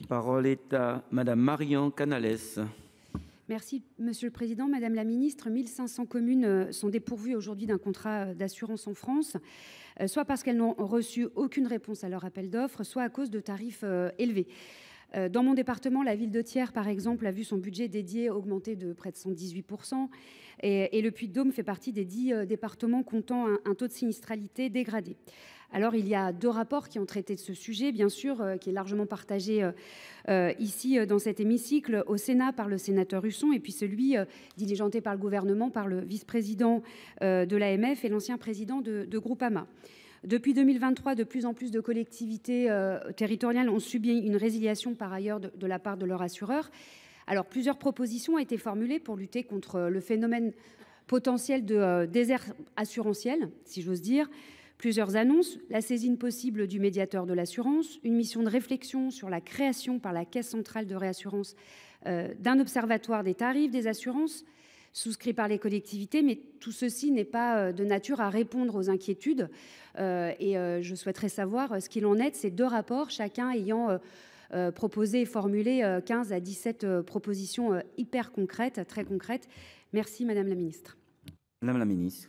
Parole est à Madame Marian Canales. Merci, Monsieur le Président. Madame la Ministre, 1500 communes sont dépourvues aujourd'hui d'un contrat d'assurance en France, soit parce qu'elles n'ont reçu aucune réponse à leur appel d'offres, soit à cause de tarifs élevés. Dans mon département, la ville de Thiers, par exemple, a vu son budget dédié augmenter de près de 118%. Et le Puy-de-Dôme fait partie des 10 départements comptant un taux de sinistralité dégradé. Alors, il y a 2 rapports qui ont traité de ce sujet, bien sûr, qui est largement partagé ici dans cet hémicycle, au Sénat par le sénateur Husson, et puis celui diligenté par le gouvernement, par le vice-président de l'AMF et l'ancien président de Groupama. Depuis 2023, de plus en plus de collectivités territoriales ont subi une résiliation par ailleurs de la part de leur assureur. Alors, plusieurs propositions ont été formulées pour lutter contre le phénomène potentiel de désert assurantiel, si j'ose dire. Plusieurs annonces, la saisine possible du médiateur de l'assurance, une mission de réflexion sur la création par la Caisse centrale de réassurance d'un observatoire des tarifs des assurances souscrit par les collectivités, mais tout ceci n'est pas de nature à répondre aux inquiétudes. Je souhaiterais savoir ce qu'il en est de ces 2 rapports, chacun ayant proposé et formulé 15 à 17 propositions hyper concrètes, très concrètes. Merci Madame la Ministre. Madame la Ministre.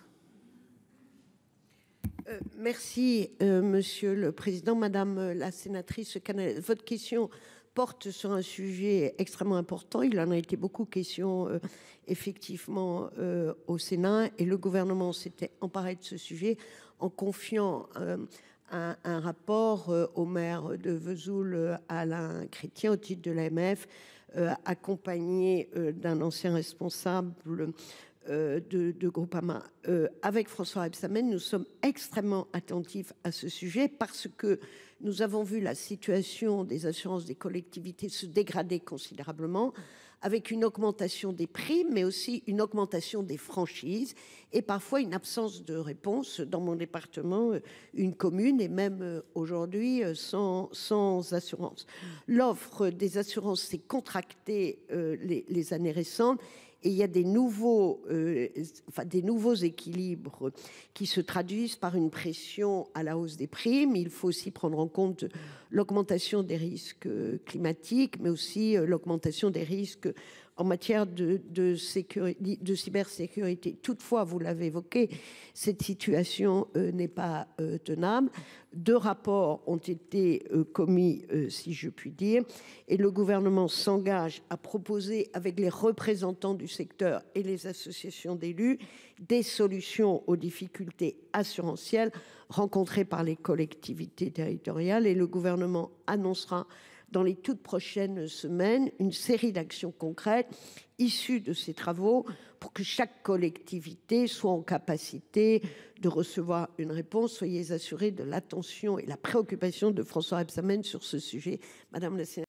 Merci, Monsieur le Président. Madame la sénatrice Canales, votre question porte sur un sujet extrêmement important. Il en a été beaucoup question, effectivement, au Sénat. Et le gouvernement s'était emparé de ce sujet en confiant un rapport au maire de Vesoul, Alain Chrétien, au titre de l'AMF, accompagné d'un ancien responsable de Groupama. Avec François Rebsamen, nous sommes extrêmement attentifs à ce sujet parce que nous avons vu la situation des assurances des collectivités se dégrader considérablement, avec une augmentation des primes, mais aussi une augmentation des franchises et parfois une absence de réponse. Dans mon département, une commune est même aujourd'hui sans assurance. L'offre des assurances s'est contractée les années récentes. Et il y a des nouveaux équilibres qui se traduisent par une pression à la hausse des primes. Il faut aussi prendre en compte l'augmentation des risques climatiques, mais aussi l'augmentation des risques en matière de cybersécurité. Toutefois, vous l'avez évoqué, cette situation n'est pas tenable. 2 rapports ont été commis, si je puis dire, et le gouvernement s'engage à proposer avec les représentants du secteur et les associations d'élus des solutions aux difficultés assurantielles rencontrées par les collectivités territoriales. Et le gouvernement annoncera dans les toutes prochaines semaines une série d'actions concrètes issues de ces travaux pour que chaque collectivité soit en capacité de recevoir une réponse. Soyez assurés de l'attention et la préoccupation de François Rebsamen sur ce sujet. Madame la sénatrice.